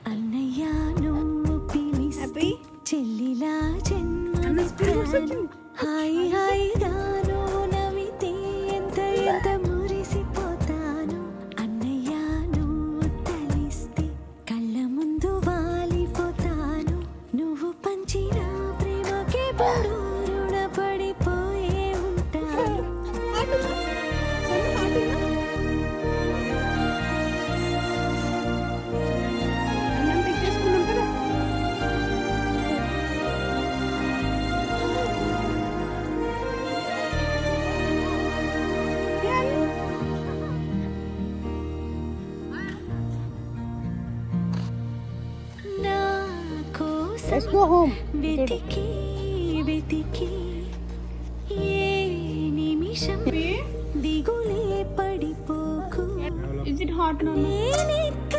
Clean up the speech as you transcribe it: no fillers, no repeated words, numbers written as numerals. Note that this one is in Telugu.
అన్నయ్య నువ్వు పిలిస్తే చెల్లిలా జన్మనిస్తాను హాయి హాయిగాను నవ్వితే ఎంత ఎంత మురిసిపోతాను అన్నయ్య నువ్వు తలిస్తే కళ్ళ ముందు వాలిపోతాను నువ్వు పంచిన ప్రేమకే పడు రుణపడిపోయే ఉంటాను నా కోసం వెతికి వెతికి ఏ నిమిషం దిగులే పడిపోకు Is it hot now? నేనెక్క